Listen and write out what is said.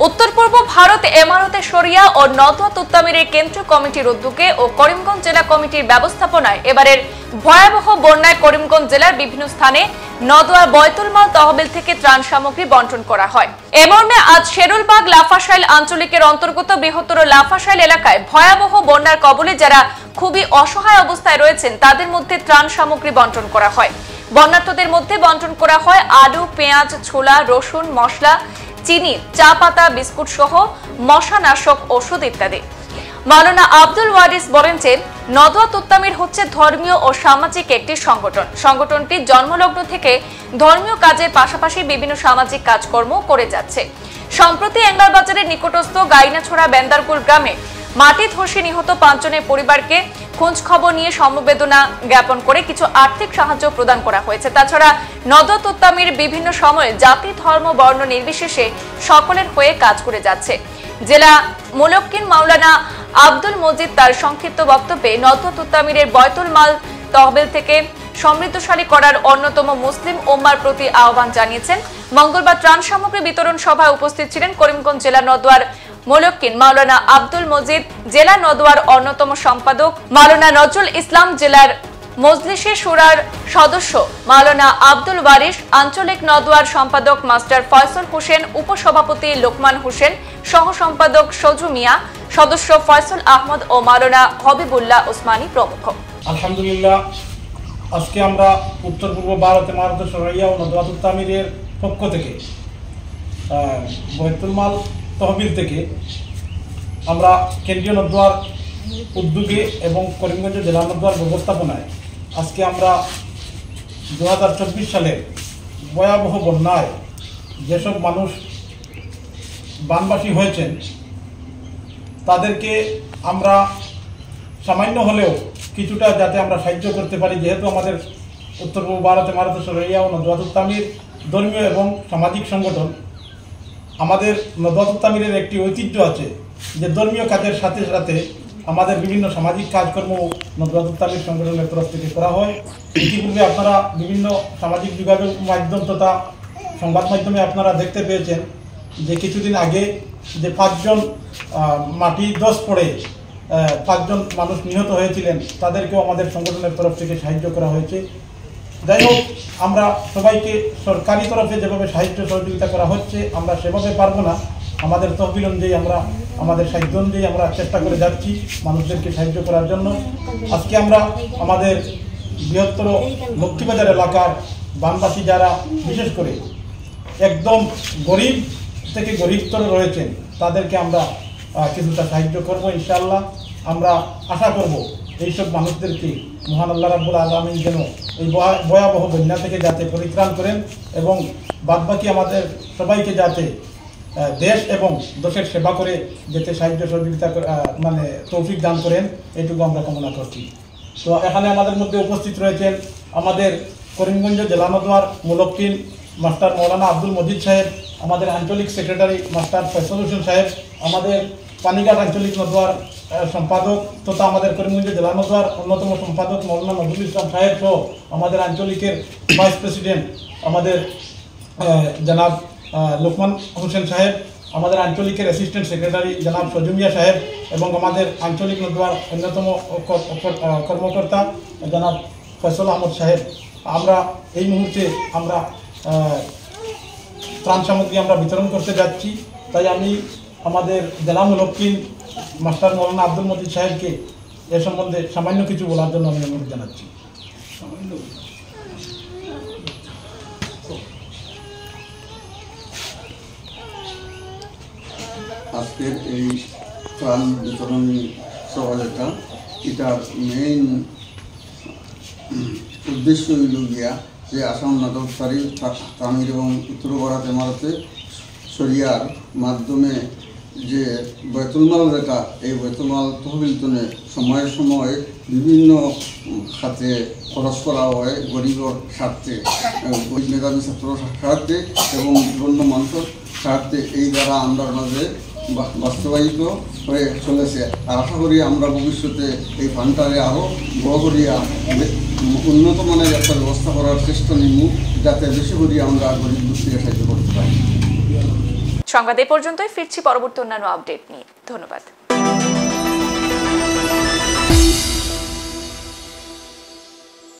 উত্তর পূর্ব ভারত এমারতে শরিয়া ও নদওয়া তুত্তামিরের কেন্দ্রীয় কমিটির উদ্যোগে ও করিমগঞ্জ জেলা কমিটির ব্যবস্থাপনায় এবারের ভয়াবহ বন্যায় করিমগঞ্জ জেলার বিভিন্ন স্থানে নদওয়ার বয়তুল মাল তহবিল থেকে ত্রাণ সামগ্রী বন্টন করা হয়। এ মর্মে আজ শেরুলবাগ লাফাশাইল আঞ্চলিকের অন্তর্গত বৃহত্তর লাফাশাইল এলাকায় ভয়াবহ বন্যার কবলে যারা খুবই অসহায় অবস্থায় রয়েছেন তাদের মধ্যে ত্রাণ সামগ্রী বন্টন করা হয়। বন্যার্তদের মধ্যে বন্টন করা হয় আলু, পেঁয়াজ, ছোলা, রসুন, মশলা, চিনি, চা পাতা, বিস্কুট সহ মশানাশক ওষুধ ইত্যাদি। মাওলানা আব্দুল ওয়ারিস বলেন যে নদওয়া তুত্তামির হচ্ছে ধর্মীয় ও সামাজিক একটি সংগঠন। সংগঠনটি জন্মলগ্ন থেকে ধর্মীয় কাজের পাশাপাশি বিভিন্ন সামাজিক কাজকর্ম করে যাচ্ছে। সম্প্রতি এঙ্গার বাজারের নিকটস্থ গাইনাছড়া বেন্দারকুল গ্রামে মাটি ধসে নিহত 5 জনের পরিবারকে খোঁজ খবর নিয়ে সমবেদনা জ্ঞাপন করে কিছু আর্থিক সাহায্য প্রদান করা হয়েছে। তাছাড়া নদওয়া তুত্তামির বিভিন্ন সময়ে জাতি, ধর্ম, বর্ণ নির্বিশেষে সকলের হয়ে কাজ করে যাচ্ছে। জেলা মুলক্কিন মাওলানা আব্দুল মজিদ তার সংক্ষিপ্ত বক্তব্যে নদওয়া তুত্তামিরের বয়তুল মাল তহবিল থেকে সমৃদ্ধশালী করার অন্যতম মুসলিম উম্মার প্রতি আহ্বান জানিয়েছেন। মঙ্গলবার ত্রাণ সামগ্রী বিতরণ সভায় উপস্থিত ছিলেন করিমগঞ্জ জেলা নদওয়ার মুলক্কিন মাওলানা আব্দুল মজিদ, জেলা নদওয়ার অন্যতম সম্পাদক মাওলানা নজরুল ইসলাম, জেলার মজলিসে শুরার সদস্য মাওলানা আব্দুল ওয়ারিস, আঞ্চলিক নদওয়ার সম্পাদক মাস্টার ফয়সল হোসেন, উপসভাপতি লোকমান হোসেন, সহ সম্পাদক সজু মিয়া, সদস্য ফয়সল আহমদ ও মাওলানা হবিবুল্লাহ ওসমানী প্রমুখ। আলহামদুলিল্লাহ, আজকে আমরা উত্তর পূর্ব ভারতে এমারতে শরিয়া ও নদওয়া তুত্তামিরের পক্ষ থেকে বয়তুল মাল তহবিল থেকে আমরা কেন্দ্রীয় নদওয়ার উদ্যোগে এবং করিমগঞ্জ জেলা নদওয়ার ব্যবস্থাপনায় আজকে আমরা 2024 সালের ভয়াবহ বন্যায় যেসব মানুষ বানবাসী হয়েছেন তাদেরকে আমরা সামান্য হলেও কিছুটা যাতে আমরা সাহায্য করতে পারি, যেহেতু আমাদের উত্তর পূর্ব ভারতে এমারতে শরিয়া ও নদওয়া তুত্তামির ধর্মীয় এবং সামাজিক সংগঠন। আমাদের নদওয়া তুত্তামিরের একটি ঐতিহ্য আছে যে ধর্মীয় কাজের সাথে সাথে আমাদের বিভিন্ন সামাজিক কাজকর্ম নদওয়া তুত্তামির সংগঠনের তরফ থেকে করা হয়। ইতিপূর্বে আপনারা বিভিন্ন সামাজিক যোগাযোগ মাধ্যম তথা সংবাদ মাধ্যমে আপনারা দেখতে পেয়েছেন যে কিছুদিন আগে যে 5 জন মাটি ধস পড়ে 5 জন মানুষ নিহত হয়েছিলেন, তাদেরকেও আমাদের সংগঠনের তরফ থেকে সাহায্য করা হয়েছে। যাই হোক, আমরা সবাইকে সরকারি তরফে যেভাবে সাহায্য সহযোগিতা করা হচ্ছে আমরা সেভাবে পারবো না। আমাদের তহবিল অনুযায়ী আমরা আমাদের সাহায্য অনুযায়ী আমরা চেষ্টা করে যাচ্ছি মানুষদেরকে সাহায্য করার জন্য। আজকে আমরা আমাদের বৃহত্তর লক্ষ্মীবাজার এলাকার বানবাসী যারা বিশেষ করে একদম গরিব থেকে গরিবতর রয়েছেন তাদেরকে আমরা কিছুটা সাহায্য করব ইনশাআল্লাহ। আমরা আশা করব এইসব মানুষদেরকে মহান আল্লাহ রাব্বুল আলামিন যেন এই ভয়াবহ বন্যা থেকে যাতে পরিত্রাণ করেন এবং বাদবাকি আমাদের সবাইকে যাতে দেশ এবং দেশের সেবা করে যেতে সাহায্য সহযোগিতা মানে তৌফিক দান করেন, এইটুকু আমরা কামনা করছি। তো এখানে আমাদের মধ্যে উপস্থিত রয়েছেন আমাদের করিমগঞ্জ জেলা নদওয়ার মুলক্কিন মাস্টার মাওলানা আব্দুল মজিদ সাহেব, আমাদের আঞ্চলিক সেক্রেটারি মাস্টার ফয়সল হোসেন সাহেব, আমাদের পানিঘাট আঞ্চলিক নদওয়ার সম্পাদক তথা আমাদের করিমগঞ্জ জেলা নদওয়ার অন্যতম সম্পাদক মাওলানা নজরুল ইসলাম সাহেব সহ আমাদের আঞ্চলিকের ভাইস প্রেসিডেন্ট আমাদের জনাব লোকমান হোসেন সাহেব, আমাদের আঞ্চলিকের অ্যাসিস্ট্যান্ট সেক্রেটারি জনাব সজু মিয়া সাহেব এবং আমাদের আঞ্চলিক নদওয়ার অন্যতম কর্মকর্তা জনাব ফয়সল আহমদ সাহেব। আমরা এই মুহূর্তে আমরা ত্রাণ সামগ্রী আমরা বিতরণ করতে যাচ্ছি। তাই আমি আমাদের জেলা মুলক্কিন মাস্টার মাওলানা আব্দুল মজিদ সাহেবকে এ সম্বন্ধে সামান্য কিছু বলার জন্য আমি অনুরোধ জানাচ্ছি। আজকের এই ত্রাণ বিতরণী সভাটা এটার মেইন উদ্দেশ্য হইল গিয়া যে আসাম নদওয়া তামির এবং উত্তর ভারত এমারতে শরিয়ার মাধ্যমে যে বয়তুল মাল যেটা এই বয়তুল মাল তহবিলতনে সময়ে সময়ে বিভিন্ন খাতে খরচ করা হয়, গরিবর স্বার্থে, মেধাবী ছাত্র স্বার্থে এবং বিভিন্ন মানুষের স্বার্থে। এই দ্বারা আমরা মাঝে বাস্তবায়িত হয়ে চলেছে। আর আশা করি আমরা ভবিষ্যতে এই ফান্ডটারে আরও বড় করিয়া উন্নত মানের একটা ব্যবস্থা করার চেষ্টা নিব, যাতে বেশি করে আমরা গরিব দুঃখীকে সাহায্য করতে পারি। সংবাদ এ পর্যন্তই, ফিরছি পরবর্তী অন্যান্য আপডেট নিয়ে। ধন্যবাদ।